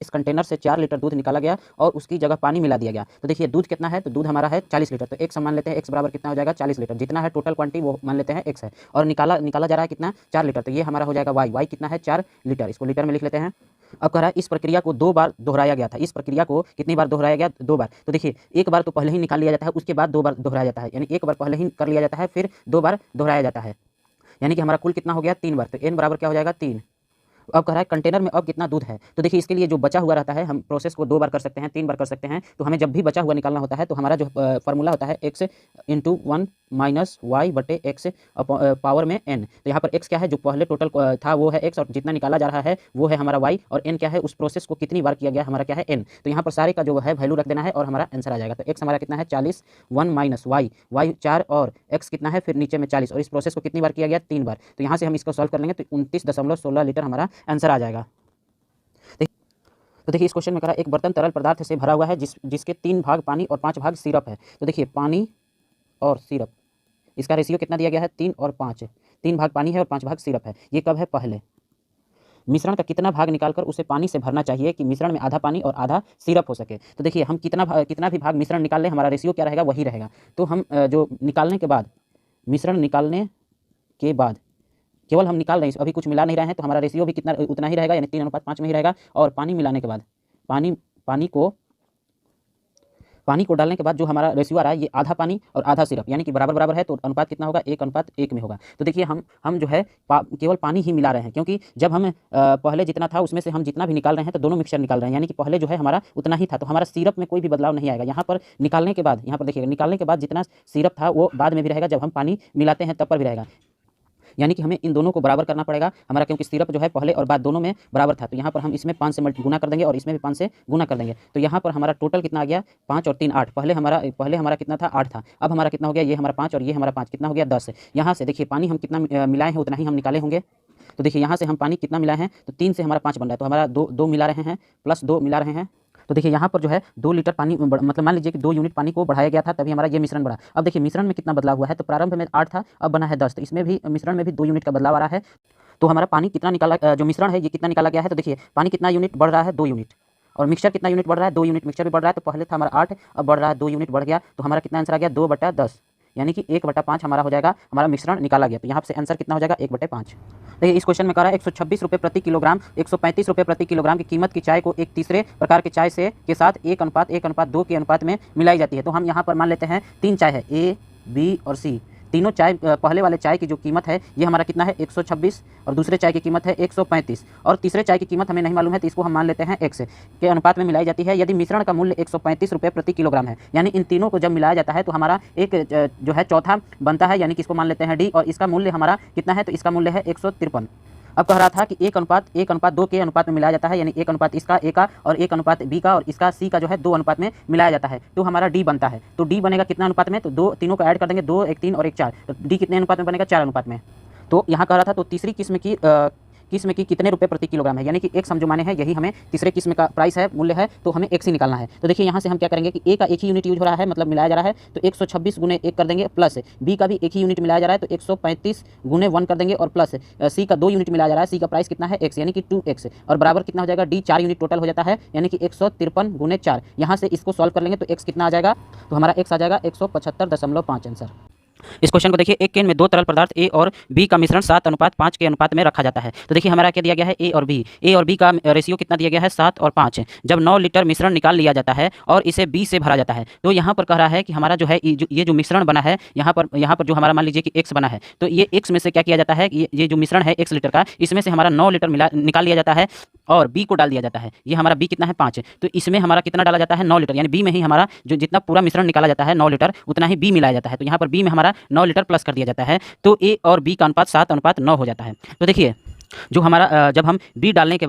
इस कंटेनर से 4 लीटर दूध निकाला गया और उसकी जगह पानी मिला दिया गया। तो देखिए दूध कितना है, तो दूध हमारा है 40 लीटर, तो एक्स हम मान लेते हैं, एक्स बराबर कितना हो जाएगा 40 लीटर, जितना है टोटल क्वांटिटी वो मान लेते हैं एक्स है, और निकाला जा रहा है कितना 4 लीटर, तो ये हमारा हो जाएगा वाई कितना है 4 लीटर, इसको लीटर में लिख लेते हैं। अब कह रहा है इस प्रक्रिया को 2 बार दोहराया गया था, इस प्रक्रिया को कितनी बार दोहराया गया, 2 बार। तो देखिए एक बार तो पहले ही निकाल लिया जाता है, उसके बाद 2 बार दोहराया जाता है, यानी एक बार पहले ही कर लिया जाता है, फिर 2 बार दोहराया जाता है, यानी कि हमारा कुल कितना हो गया 3 बार। तो n बराबर क्या हो जाएगा 3। अब कह रहा है कंटेनर में अब कितना दूध है, तो देखिए इसके लिए जो बचा हुआ रहता है हम प्रोसेस को 2 बार कर सकते हैं, 3 बार कर सकते हैं। तो हमें जब भी बचा हुआ निकालना होता है तो हमारा जो फार्मूला होता है x इंटू 1 माइनस वाई बटे एक्स पावर में n। तो यहाँ पर x क्या है, जो पहले टोटल था वो है x, और जितना निकाला जा रहा है वो है हमारा y, और n क्या है, उस प्रोसेस को कितनी बार किया गया हमारा क्या है n। तो यहाँ पर सारे का जो है वैल्यू रख देना है और हमारा आंसर आ जाएगा। तो x हमारा कितना है 40, 1 माइनस वाई 4 और x कितना है फिर नीचे में 40, और इस प्रोसेस को कितनी बार किया गया 3 बार। तो यहाँ से हम इसको सॉल्व कर लेंगे तो 29.16 लीटर हमारा आंसर आ जाएगा। तो देखिए इस क्वेश्चन में कह रहा है एक बर्तन तरल पदार्थ से भरा हुआ है जिसके 3 भाग पानी और 5 भाग सिरप है। तो देखिए पानी और सिरप, इसका रेशियो कितना दिया गया है 3 और 5, 3 भाग पानी है और 5 भाग सिरप है। ये कब है, पहले। मिश्रण का कितना भाग निकालकर उसे पानी से भरना चाहिए कि मिश्रण में आधा पानी और आधा सिरप हो सके। तो देखिए हम कितना भी भाग मिश्रण निकाल लें, हमारा रेशियो क्या रहेगा वही रहेगा। तो हम जो निकालने के बाद, मिश्रण निकालने के बाद केवल हम निकाल रहे हैं, अभी कुछ मिला नहीं रहे हैं, तो हमारा रेशियो भी कितना उतना ही रहेगा, यानी 3:5 में ही रहेगा। और पानी मिलाने के बाद पानी को डालने के बाद जो हमारा रेशियो आ रहा है ये आधा पानी और आधा सिरप, यानी कि बराबर बराबर है, तो अनुपात कितना होगा 1:1 में होगा। तो देखिए हम जो है केवल पानी ही मिला रहे हैं, क्योंकि जब हम पहले जितना था उसमें से हम जितना भी निकाल रहे हैं तो दोनों मिक्सचर निकाल रहे हैं, यानी कि पहले जो है हमारा उतना ही था, तो हमारा सिरप में कोई भी बदलाव नहीं आएगा। यहाँ पर निकालने के बाद, यहाँ पर देखिएगा निकालने के बाद जितना सिरप था वो बाद में भी रहेगा, जब हम पानी मिलाते हैं तब पर भी रहेगा, यानी कि हमें इन दोनों को बराबर करना पड़ेगा हमारा, क्योंकि सिरप जो है पहले और बाद दोनों में बराबर था। तो यहाँ पर हम इसमें 5 से गुना कर देंगे और इसमें भी 5 से गुना कर देंगे। तो यहाँ पर हमारा टोटल कितना आ गया 5 और 3 8। पहले हमारा कितना था 8 था, अब हमारा कितना हो गया, ये हमारा 5 और ये हमारा 5, कितना हो गया 10। यहाँ से देखिए पानी हम कितना मिलाए हैं उतना ही हम निकाले होंगे। तो देखिए यहाँ से हम पानी कितना मिलाए हैं, तो 3 से हमारा 5 बन रहा है, तो हमारा 2 मिला रहे हैं प्लस 2 मिला रहे हैं। तो देखिए यहाँ पर जो है 2 लीटर पानी, मतलब मान लीजिए कि 2 यूनिट पानी को बढ़ाया गया था, तभी हमारा ये मिश्रण बढ़ा। अब देखिए मिश्रण में कितना बदलाव हुआ है, तो प्रारंभ में 8 था, अब बना है 10, तो इसमें भी मिश्रण में भी 2 यूनिट का बदलाव आ रहा है। तो हमारा पानी कितना निकाला, जो मिश्रण है ये कितना निकाला गया है, तो देखिए पानी कितना यूनिट बढ़ रहा है 2 यूनिट, और मिक्सचर कितना यूनिट बढ़ रहा है 2 यूनिट, मिक्सचर भी बढ़ रहा है। तो पहले था हमारा 8, अब बढ़ रहा है 2 यूनिट बढ़ गया, तो हमारा कितना आंसर आ गया 2/10, यानी कि 1/5 हमारा हो जाएगा, हमारा मिश्रण निकाला गया। तो यहाँ से आंसर कितना हो जाएगा 1/5। देखिए इस क्वेश्चन में कह रहा है 126 रुपये प्रति किलोग्राम, 135 रुपये प्रति किलोग्राम की कीमत की चाय को एक तीसरे प्रकार के चाय के साथ 1:1:2 के अनुपात में मिलाई जाती है। तो हम यहाँ पर मान लेते हैं 3 चाय है, ए बी और सी, तीनों चाय, पहले वाले चाय की जो कीमत है ये हमारा कितना है 126, और दूसरे चाय की कीमत है 135, और तीसरे चाय की कीमत हमें नहीं मालूम है, तो इसको हम मान लेते हैं x के अनुपात में मिलाई जाती है। यदि मिश्रण का मूल्य 135 रुपये प्रति किलोग्राम है, यानी इन तीनों को जब मिलाया जाता है तो हमारा एक जो है चौथा बनता है, यानी कि इसको मान लेते हैं d, और इसका मूल्य हमारा कितना है, तो इसका मूल्य है 153। अब कह रहा था कि 1:1:2 के अनुपात में मिलाया जाता है, यानी 1 अनुपात इसका a का और 1 अनुपात b का, और इसका c का जो है 2 अनुपात में मिलाया जाता है, तो हमारा d बनता है। तो d बनेगा कितना अनुपात में, तो 2 तीनों को ऐड कर देंगे, 2 1 3 और 1 4, तो d कितने अनुपात में बनेगा 4 अनुपात में। तो यहाँ कह रहा था तो तीसरी किस्म की कितने रुपए प्रति किलोग्राम है, यानी कि x हम जो माने हैं यही हमें तीसरे किस्म का प्राइस है, मूल्य है, तो हमें x ही निकालना है। तो देखिए यहाँ से हम क्या करेंगे कि a का एक ही यूनिट यूज हो रहा है, मतलब मिलाया जा रहा है, तो 126 गुने 1 कर देंगे, प्लस b का भी एक ही यूनिट मिलाया जा रहा है, तो 135 गुने 1 कर देंगे, और प्लस c का 2 यूनिट मिलाया जा रहा है, c का प्राइस कितना है x, यानी कि 2x, और बराबर कितना हो जाएगा d, 4 यूनिट टोटल हो जाता है, यानी कि 153 गुने 4। यहाँ से इसको सॉल्व कर लेंगे तो x कितना आ जाएगा, तो हमारा x आ जाएगा 175.5 आंसर। इस क्वेश्चन को देखिए, एक केन में 2 तरल पदार्थ A और B का मिश्रण 7:5 के अनुपात में रखा जाता है। तो देखिए हमारा क्या दिया गया है A और B का रेशियो कितना दिया गया है 7 और 5। जब 9 लीटर मिश्रण निकाल लिया जाता है और इसे B से भरा जाता है, तो यहाँ पर कह रहा है कि हमारा जो है ये जो मिश्रण बना है, यहाँ पर जो हमारा मान लीजिए कि X बना है, तो ये X में से क्या किया जाता है, ये जो मिश्रण है X लीटर का, इसमें से हमारा 9 लीटर निकाल लिया जाता है और B को डाल दिया जाता है। ये हमारा B कितना है 5, तो इसमें हमारा कितना डाला जाता है 9 लीटर, यानी B में ही हमारा जो जितना पूरा मिश्रण निकाला जाता है 9 लीटर उतना ही B मिलाया जाता है। तो यहाँ पर B में हमारा 9 लीटर प्लस कर दिया जाता है, तो A और B का अनुपात 7:9 हो जाता है। तो देखिए जो हमारा जब हम B डालने के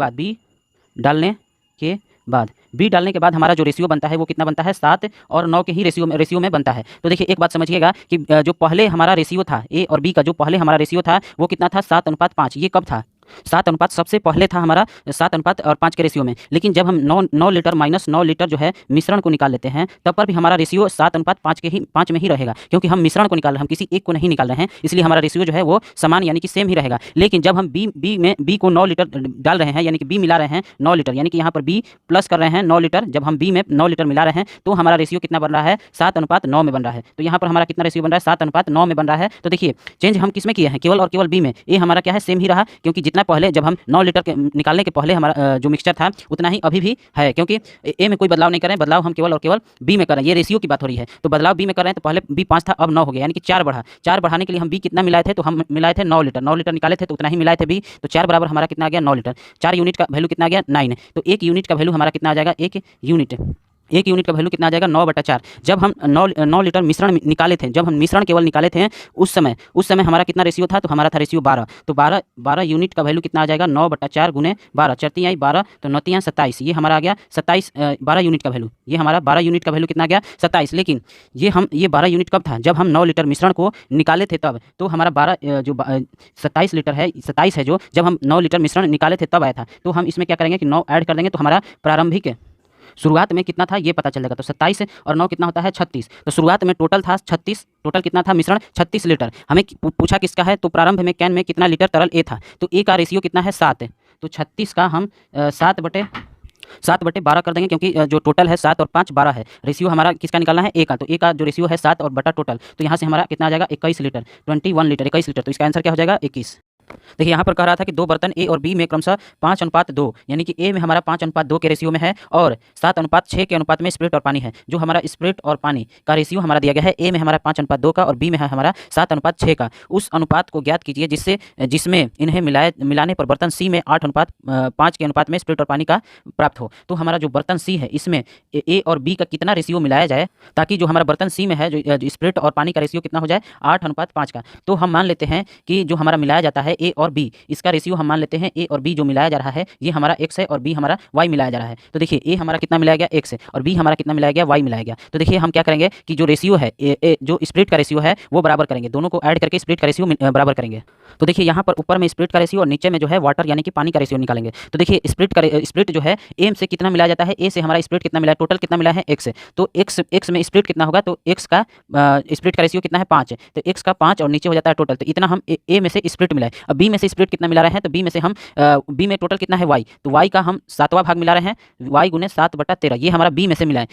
बाद हमारा जो रेशियो बनता है वो कितना बनता है 7 और 9 के ही रेशियो में बनता है। तो देखिए एक बात समझिएगा कि जो पहले हमारा रेशियो था A और B का, जो पहले हमारा रेशियो था वो कितना था 7:5। ये कब था, 7 अनुपात सबसे पहले था हमारा 7:5 के रेशियो में, लेकिन जब हम 9 लीटर माइनस 9 लीटर जो है मिश्रण को निकाल लेते हैं, तब पर भी हमारा रेशियो 7:5 में ही रहेगा, क्योंकि हम मिश्रण को निकाल रहे हैं, हम किसी एक को नहीं निकाल रहे हैं, इसलिए हमारा रेशियो जो है वो समान यानी कि सेम ही रहेगा। लेकिन जब हम बी को 9 लीटर डाल रहे हैं, यानी कि बी मिला रहे हैं 9 लीटर, यानी कि यहाँ पर बी प्लस कर रहे हैं 9 लीटर, जब हम बी में 9 लीटर मिला रहे हैं तो हमारा रेशियो कितना बन रहा है, 7:9 में बन रहा है। तो यहाँ पर हमारा कितना रेशियो बन रहा है, 7:9 में बन रहा है। तो देखिए चेंज हम किस में किए हैं, केवल और केवल बी में। ए हमारा क्या है, सेम ही रहा, क्योंकि जितना पहले जब हम 9 लीटर के निकालने के पहले हमारा जो मिक्सचर था उतना ही अभी भी है, क्योंकि ए में कोई बदलाव नहीं करें, बदलाव हम केवल और केवल बी में कर रहे हैं। ये रेशियो की बात हो रही है, तो बदलाव बी में कर रहे हैं। तो पहले बी 5 था, अब 9 हो गया, यानी कि 4 बढ़ा। 4 बढ़ाने के लिए हम बी कितना मिलाए थे, तो हम मिलाए थे 9 लीटर। 9 लीटर निकाले थे तो उतना ही मिलाए थे बी, तो 4 बराबर हमारा कितना आ गया, 9 लीटर। 4 यूनिट का वैल्यू कितना आ गया, 9। तो 1 यूनिट का वैल्यू हमारा कितना आ जाएगा, 1 यूनिट। 1 यूनिट का वैल्यू कितना आ जाएगा, 9/4। जब हम 9 लीटर मिश्रण निकाले थे, जब हम मिश्रण केवल निकाले थे उस समय हमारा कितना रेशियो था, तो हमारा था रेशियो 12। तो 12 यूनिट का वैल्यू कितना आ जाएगा, 9/4 गुने 12, चरती आई 12, तो 9 27, ये हमारा आ गया 27। 12 यूनिट का वैल्यू, ये हमारा 12 यूनिट का वैल्यू कितना आ गया, 27। लेकिन ये 12 यूनिट कब था, जब हम 9 लीटर मिश्रण को निकाले थे तब। तो हमारा 27 लीटर है, 27 है जो जब हम 9 लीटर मिश्रण निकाले थे तब आया था। तो हम इसमें क्या करेंगे कि 9 ऐड कर देंगे, तो हमारा प्रारंभिक शुरुआत में कितना था ये पता चल जाएगा। तो 27 और 9 कितना होता है, 36। तो शुरुआत में टोटल था 36, टोटल कितना था मिश्रण, 36 लीटर। हमें पूछा किसका है, तो प्रारंभ में कैन में कितना लीटर तरल ए था, तो ए का रेशियो कितना है, 7 है। तो 36 का हम 7/12 कर देंगे, क्योंकि जो टोटल है 7 और 5 12 है। रेशियो हमारा किसका निकालना है, ए का। तो ए का जो रेशियो है 7 और बटा टोटल, तो यहाँ से हमारा कितना आ जाएगा, 21 लीटर, 21 लीटर, 21 लीटर। तो इसका आंसर क्या हो जाएगा, 21। देखिए यहाँ पर कह रहा था कि 2 बर्तन ए और बी में क्रमशः 5:2, यानी कि ए में हमारा 5:2 के रेशियो में है और 7:6 के अनुपात में स्प्रिट और पानी है। जो हमारा स्प्रिट और पानी का रेशियो हमारा दिया गया है, ए में हमारा 5:2 का और बी में है हमारा 7:6 का। उस अनुपात को ज्ञात कीजिए जिसमें इन्हें मिलाने पर बर्तन सी में 8:5 के अनुपात में स्प्रिट और पानी का प्राप्त हो। तो हमारा जो बर्तन सी है इसमें ए और बी का कितना रेशियो मिलाया जाए, ताकि जो हमारा बर्तन सी में है जो स्प्रिट और पानी का रेशियो कितना हो जाए, 8:5 का। तो हम मान लेते हैं कि जो हमारा मिलाया जाता है ए और बी, इसका रेशियो हम मान लेते हैं ए और बी जो मिलाया जा रहा है ये हमारा x है और बी हमारा y मिलाया जा रहा है। तो देखिए ए हमारा कितना मिलाया गया, x है, और बी हमारा कितना मिलाया गया, y मिलाया गया। तो देखिए हम क्या करेंगे कि जो रेशियो है जो स्प्लिट का रेशियो है वो बराबर करेंगे, दोनों को ऐड करके स्प्लिट का रेशियो बराबर करेंगे। तो देखिए यहाँ पर ऊपर में स्प्लिट का रेशियो और नीचे में जो है वाटर यानी कि पानी का रेशियो निकालेंगे। तो देखिए स्प्लिट जो है ए से कितना मिलाया जाता है, ए से हमारा स्प्लिट कितना मिला है, टोटल कितना मिला है, x है। तो x में स्प्लिट कितना होगा, तो x का स्प्लिट का रेशियो कितना है, 5 है। तो x का 5 और नीचे हो जाता है टोटल, तो इतना हम ए में से स्प्लिट मिला है। अब बी में से स्प्लिट कितना मिला रहे हैं, तो बी में से हम बी में टोटल कितना है, y, तो y का हम 7वां भाग मिला रहे हैं, y गुने 7/13, ये हमारा बी में से मिला है।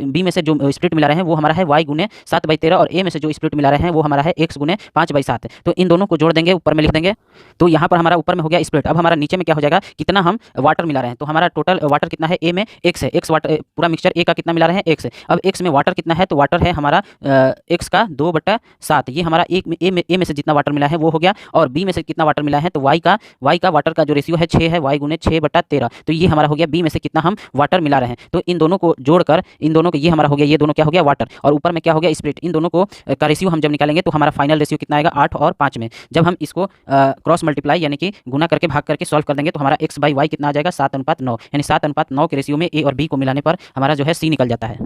बी में से जो स्प्लिट मिला रहे हैं वो हमारा है y गुने 7/13, और ए में से जो स्प्लिट मिला रहे हैं वो हमारा है x गुने 5/7। तो इन दोनों को जोड़ देंगे, ऊपर में लिख देंगे। तो यहाँ पर हमारा ऊपर में हो गया स्प्लिट। अब हमारा नीचे में क्या हो जाएगा, कितना हम वाटर मिला रहे हैं, तो हमारा टोटल वाटर कितना है, ए में x है, x वाटर पूरा मिक्सचर ए का कितना मिला रहे हैं, x है। अब x में वाटर कितना है, तो वाटर है हमारा x का 2/7, ये हमारा ए में से जितना वाटर मिला है वो हो गया, और बी में से कितना वाटर मिला है, तो y का वाटर का जो रेशियो है 6 है, y गुने 6/13। तो ये हमारा हो गया बी में से कितना हम वाटर मिला रहे हैं। तो इन दोनों को जोड़कर इन दोनों को ये हमारा हो गया, ये दोनों क्या हो गया, वाटर, और ऊपर में क्या हो गया, स्प्लिट। इन दोनों को का रेशियो हम जब निकालेंगे तो हमारा फाइनल रेशियो कितना आएगा, 8 और 5 में। जब हम इसको क्रॉस मल्टीप्लाई यानी कि गुना करके भाग करके सॉल्व कर देंगे तो हमारा x/y कितना आ जाएगा, 7:9, यानी 7:9 के रेशियो में ए और बी को मिलाने पर हमारा जो है सी निकल जाता है।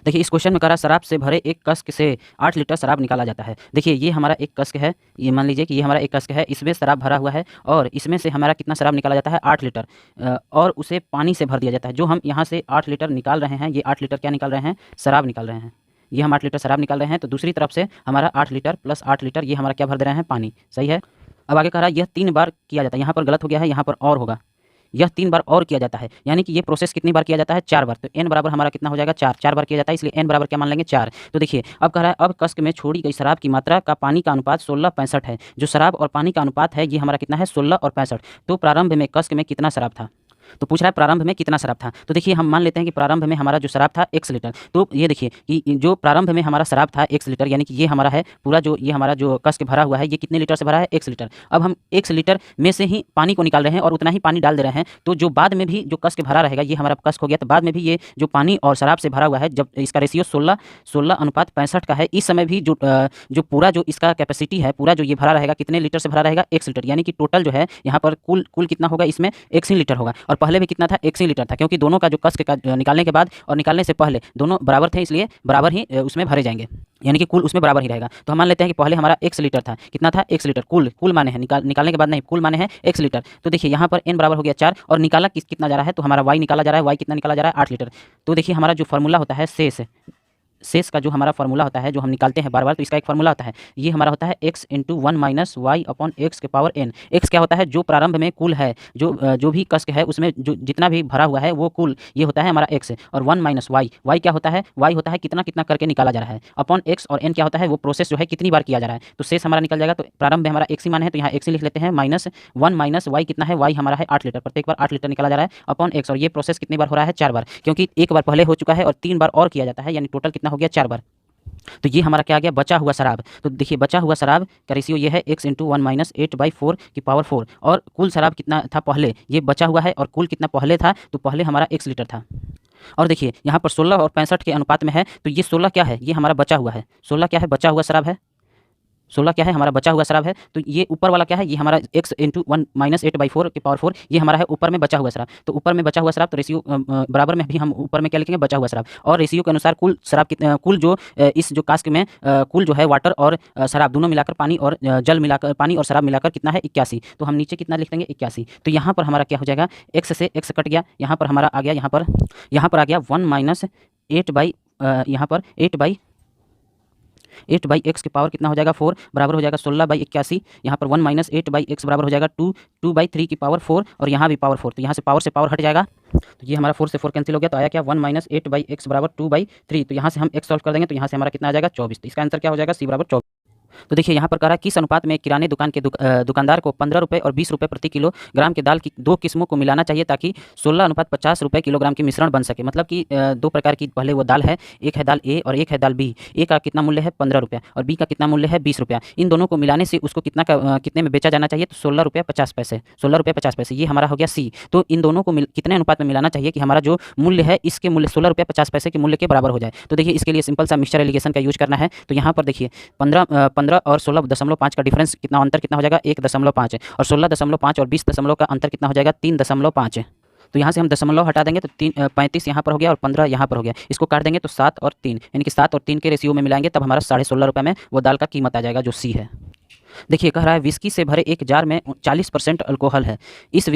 देखिए इस क्वेश्चन में करा शराब से भरे एक कस्क से 8 लीटर शराब निकाला जाता है। देखिए ये हमारा एक कस्क है, ये मान लीजिए कि ये हमारा एक कस्क है, इसमें शराब भरा हुआ है और इसमें से हमारा कितना शराब निकाला जाता है, 8 लीटर, और उसे पानी से भर दिया जाता है। जो हम यहाँ से 8 लीटर निकाल रहे हैं, ये 8 लीटर क्या निकाल रहे हैं, शराब निकाल रहे हैं। ये हम 8 लीटर शराब निकाल रहे हैं, तो दूसरी तरफ से हमारा 8 लीटर प्लस 8 लीटर ये हमारा क्या भर दे रहे हैं, पानी। सही है। अब आगे कह रहा है यह 3 बार किया जाता है, यहाँ पर गलत हो गया है, यहाँ पर और होगा, यह 3 बार और किया जाता है, यानी कि ये प्रोसेस कितनी बार किया जाता है, 4 बार। तो n बराबर हमारा कितना हो जाएगा, 4 बार किया जाता है, इसलिए n बराबर क्या मान लेंगे, 4। तो देखिए अब कह रहा है अब कस्क में छोड़ी गई शराब की मात्रा का पानी का अनुपात 16:65 है। जो शराब और पानी का अनुपात है ये हमारा कितना है, 16 और 65। तो प्रारंभ में कस्क में कितना शराब था, तो पूछ रहा है प्रारंभ में कितना शराब था। तो देखिए हम मान लेते हैं कि प्रारंभ में हमारा जो शराब था x लीटर। तो ये देखिए कि जो प्रारंभ में हमारा शराब था x लीटर, यानी कि ये हमारा है पूरा जो ये हमारा जो कस्क भरा हुआ है ये कितने लीटर से भरा है, x लीटर। अब हम x लीटर में से ही पानी को निकाल रहे हैं और उतना ही पानी डाल दे रहे हैं। तो जो बाद में भी जो कस्क भरा रहेगा, ये हमारा कस्क हो गया, तो बाद में भी ये जो पानी और शराब से भरा हुआ है, जब इसका रेशियो 16:65 का है, इस समय भी जो पूरा जो इसका कैपेसिटी है, पूरा जो ये भरा रहेगा कितने लीटर से भरा रहेगा, x लीटर, यानी कि टोटल जो है यहाँ पर कुल कितना होगा, इसमें x ही लीटर होगा। और और पहले भी कितना था, 1 लीटर था, क्योंकि दोनों का जो कस के निकालने के बाद और निकालने से पहले दोनों बराबर थे, इसलिए बराबर ही उसमें भरे जाएंगे, यानी कि कुल उसमें बराबर ही रहेगा। तो हम मान लेते हैं कि पहले हमारा 1 लीटर था, कितना था, 1 लीटर, कुल माने हैं, निकालने के बाद नहीं, कुल माने हैं 1 लीटर। तो देखिए यहाँ पर n बराबर हो गया 4 और निकाला कितना जा रहा है, तो हमारा y निकाला जा रहा है, y कितना निकाला जा रहा है, 8 लीटर। तो देखिए हमारा जो फार्मूला होता है शेष का जो हमारा फार्मूला होता है, जो हम निकालते हैं बार बार, तो इसका एक फार्मूला होता है, ये हमारा होता है x into 1 minus Y upon X के पावर n। x क्या होता है, जो प्रारंभ में कुल है, जो भी कस है उसमें जो जितना भी भरा हुआ है वो कुल, ये होता है हमारा x। और 1 माइनस वाई क्या होता है, y होता है कितना कितना करके निकाला जा रहा है, अपॉन x, और n क्या होता है, वो प्रोसेस जो है कितनी बार किया जा रहा है। तो शेष हमारा निकल जाएगा, तो प्रारंभ में हमारा x ही मान है, तो यहाँ x ही लिख लेते हैं, माइनस 1 माइनस वाई कितना है, वाई हमारा है 8 लीटर, प्रत्येक बार 8 लीटर निकाला जा रहा है, अपॉन x, और ये प्रोसेस कितनी बार हो रहा है, 4 बार, क्योंकि एक बार पहले हो चुका है और 3 बार और किया जाता है, यानी टोटल कितना हो गया, 4 बार। तो ये हमारा क्या आ गया, बचा हुआ शराब। तो देखिए बचा हुआ शराब का रेशियो ये है x इंटू 1 माइनस 8/4 की पावर 4, और कुल शराब कितना था पहले, ये बचा हुआ है, और कुल कितना पहले था, तो पहले हमारा 1 लीटर था। और देखिए यहाँ पर 16 और 65 के अनुपात में है, तो ये 16 क्या है, ये हमारा बचा हुआ है, 16 क्या है, बचा हुआ शराब है, 16 क्या है, हमारा बचा हुआ शराब है। तो ये ऊपर वाला क्या है, ये हमारा x इंटू 1 माइनस 8/4 की पावर 4, ये हमारा है ऊपर में बचा हुआ शराब। तो ऊपर में बचा हुआ शराब, तो रेशियो बराबर में भी हम ऊपर में क्या लिखेंगे, बचा हुआ शराब, और रेशियो के अनुसार कुल शराब कितना, कुल जो इस जो कास्क में कुल जो है वाटर और शराब दोनों मिलाकर, पानी और जल मिलाकर, पानी और शराब मिलाकर कितना है, 81। तो हम नीचे कितना लिख देंगे, 81। तो यहाँ पर हमारा क्या हो जाएगा, x से x कट गया, यहाँ पर हमारा आ गया, यहाँ पर आ गया 1 माइनस 8 यहाँ पर 8/x की पावर कितना हो जाएगा, 4, बराबर हो जाएगा 16/81। यहाँ पर 1 माइनस 8/x बराबर हो जाएगा 2/3 की पावर 4, और यहाँ भी पावर 4, तो यहाँ से पावर हट जाएगा, तो ये हमारा 4 से 4 कैंसिल हो गया, तो आया क्या, 1 माइनस 8/x बराबर 2/3। तो यहाँ से हम x सॉल्व कर देंगे, तो यहाँ से हमारा कितना आ जाएगा, 24। तो इसका आंसर क्या हो जाएगा, C बराबर 24। तो देखिए यहाँ पर कह रहा है किस अनुपात में किराने दुकान के दुकानदार को 15 रुपये और 20 रुपये प्रति किलोग्राम के दाल की 2 किस्मों को मिलाना चाहिए, ताकि 16:50 रुपये किलोग्राम की मिश्रण बन सके। मतलब कि 2 प्रकार की पहले वो दाल है, एक है दाल ए और एक है दाल बी। ए का कितना मूल्य है, 15 रुपया, और बी का कितना मूल्य है, 20 रुपया। इन दोनों को मिलाने से उसको कितने में बेचा जाना चाहिए, तो 16 रुपये 50 पैसे, 16 रुपये 50 पैसे, ये हमारा हो गया सी। तो इन दोनों को कितने अनुपात में मिलाना चाहिए कि हमारा जो मूल्य है, इसके मूल्य 16 रुपये 50 पैसे के मूल्य के बराबर हो जाए। तो देखिए इसके लिए सिंपल सा मिक्सचर एलिगेशन का यूज करना है। तो यहाँ पर देखिए 15 और 16.5 का डिफरेंस कितना, अंतर कितना हो जाएगा, 1.5, और 16.5 और 20 दशमलव का अंतर कितना हो जाएगा, 3.5। तो यहाँ से हम दशमलव हटा देंगे, तो 35 यहाँ पर हो गया और 15 यहाँ पर हो गया। इसको काट देंगे तो 7 और 3, यानी कि 7 और 3 के रेशियो में मिलाएंगे, तब हमारा 16.5 रुपये में वो दाल का कीमत आ जाएगा, जो सी है। देखिए कह रहा है विस्की से भरे एक जार में 40% अल्कोहल है। इस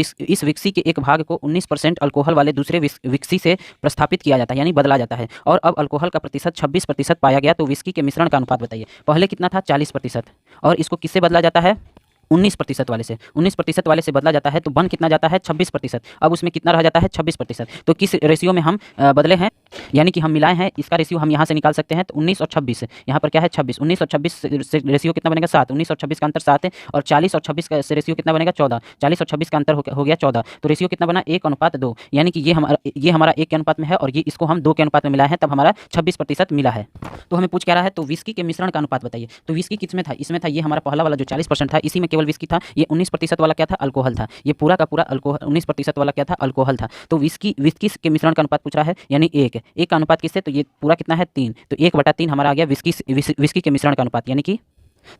विस्की के एक भाग को 19% अल्कोहल वाले दूसरे विस्की से प्रतिस्थापित किया जाता है, यानी बदला जाता है, और अब अल्कोहल का प्रतिशत 26% पाया गया। तो विस्की के मिश्रण का अनुपात बताइए। पहले कितना था, 40%, और इसको किससे बदला जाता है, 19% वाले से, 19% वाले से बदला जाता है, तो बन कितना जाता है, 26%। अब उसमें कितना रह जाता है, 26%। तो किस रेशियो में हम बदले हैं, यानी कि हम मिलाए हैं, इसका रेशियो हम यहाँ से निकाल सकते हैं। तो 19 और 26, यहाँ पर क्या है, 26, 19 और 26 से रेशियो कितना बनेगा, 7, 19 और 26 का अंतर 7 है, और 40 और 26 का से रेशियो कितना बनेगा, 14, 40 और 26 का अंतर हो गया 14। तो रेशियो कितना बना, 1:2, यानी कि ये हमारा 1 के अनुपात में है, और ये इसको हम 2 के अनुपात में मिलाए हैं, तब हमारा 26% मिला है। तो हमें पूछ क्या रहा है, तो विस्की के मिश्रण का अनुपात बताइए। तो विस्की किसमें था, इसमें था, ये हमारा पहला वाला जो 40% था, इसी में केवल विस्की था। ये 19% वाला क्या था, अल्कोहल था। ये पूरा का पूरा अल्कोहल, 19% वाला क्या था, अल्कोहल था। तो विस्की के मिश्रण का अनुपात पूछ रहा है, यानी 1 का अनुपात किससे, तो ये पूरा कितना है, 3, तो 1/3 हमारा आ गया विस्की के मिश्रण का अनुपात, यानी कि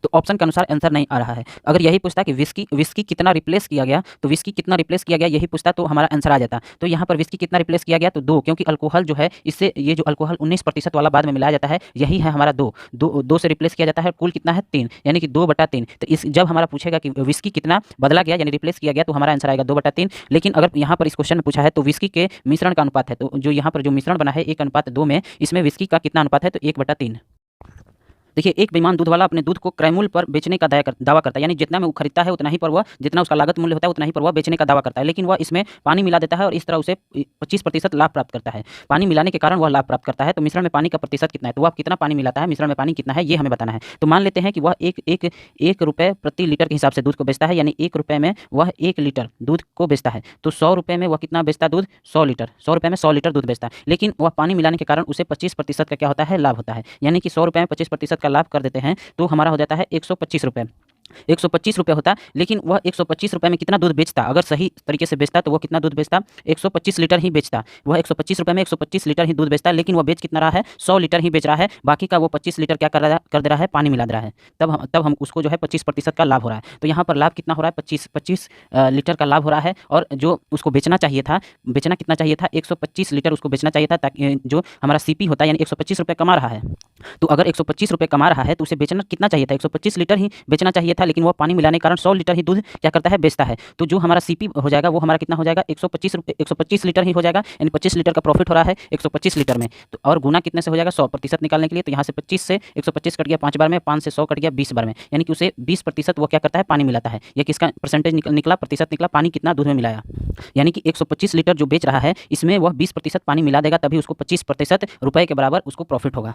तो ऑप्शन के अनुसार आंसर नहीं आ रहा है। अगर यही पूछता कि विस्की कितना रिप्लेस किया गया, तो विस्की कितना रिप्लेस किया गया यही पूछता, तो हमारा आंसर आ जाता। तो यहाँ पर विस्की कितना रिप्लेस किया गया, तो 2, क्योंकि अल्कोहल जो है, इससे ये जो अल्कोहल 19% वाला बाद में मिलाया जाता है, यही है हमारा 2 से रिप्लेस किया जाता है। कुल कितना है, 3, यानी कि 2/3। तो जब हमारा पूछेगा कि विस्की कितना बदला गया, यानी रिप्लेस किया गया, तो हमारा आंसर आएगा 2/3। लेकिन अगर यहाँ पर इस क्वेश्चन में पूछा है तो विस्की के मिश्रण का अनुपात है, तो जो यहाँ पर जो मिश्रण बना है 1:2 में, इसमें विस्की का कितना अनुपात है, तो 1/3। देखिए एक बेईमान दूध वाला अपने दूध को क्रय मूल्य पर बेचने का दावा करता है, यानी जितना में वो खरीदता है उतना ही पर वह, जितना उसका लागत मूल्य होता है उतना ही पर वह बेचने का दावा करता है, लेकिन वह इसमें पानी मिला देता है और इस तरह उसे 25% लाभ प्राप्त करता है। पानी मिलाने के कारण वह लाभ प्राप्त करता है। तो मिश्रण में पानी का प्रतिशत कितना है, तो वह कितना पानी मिलाता है, मिश्रण में पानी कितना है, ये हमें बताना है। तो मान लेते हैं कि वह एक रुपये प्रति लीटर के हिसाब से दूध को बेचता है, यानी 1 रुपये में वह 1 लीटर दूध को बेचता है। तो 100 रुपये में वह कितना बेचता है दूध, 100 लीटर, 100 रुपये में 100 लीटर दूध बेचता है, लेकिन वह पानी मिलाने के कारण उसे 25% का क्या होता है, लाभ होता है। यानी कि 100 रुपये में 25% का लाभ कर देते हैं, तो हमारा हो जाता है 125 रुपये। ₹125 होता, लेकिन वह ₹125 में कितना दूध बेचता? अगर सही तरीके से बेचता तो वो कितना दूध बेचता? 125 लीटर ही बेचता। वह ₹125 में 125 लीटर ही दूध बेचता है, लेकिन वह बेच कितना रहा है? 100 लीटर ही बेच रहा है। बाकी का वो 25 लीटर क्या कर दे रहा है? पानी मिला दे रहा है। तब हम उसको जो है 25% का लाभ हो रहा है। तो यहाँ पर लाभ कितना हो रहा है? 25 लीटर का लाभ हो रहा है, और जो उसको बेचना चाहिए था, बेचना कितना चाहिए था? 125 लीटर उसको बेचना चाहिए था, ताकि जो हमारा सीपी होता है, यानी ₹125 कमा रहा है। तो अगर ₹125 कमा रहा है तो उसे बेचना कितना चाहिए था? 125 लीटर ही बेचना चाहिए था, लेकिन वो पानी मिलाने के कारण 100 लीटर ही दूध क्या करता है? बेचता है। तो जो हमारा सीपी हो जाएगा वो हमारा कितना हो जाएगा? 125 लीटर ही हो जाएगा, यानी 25 लीटर का प्रॉफिट हो रहा है 125 लीटर में। तो और गुना कितने से हो जाएगा? 100% निकालने के लिए, तो यहाँ से 25 से 125 कट गया 5 बार में, 5 से 100 कट गया 20 बार में, यानी कि उसे 20% वो क्या करता है? पानी मिलाता है। ये किसका परसेंटेज निकला? प्रतिशत निकला। पानी कितना दूध में मिलाया, यानी कि 125 लीटर जो बेच रहा है, इसमें वह 20% पानी मिला देगा, तभी उसको 25% रुपए के बराबर उसको प्रॉफिट होगा।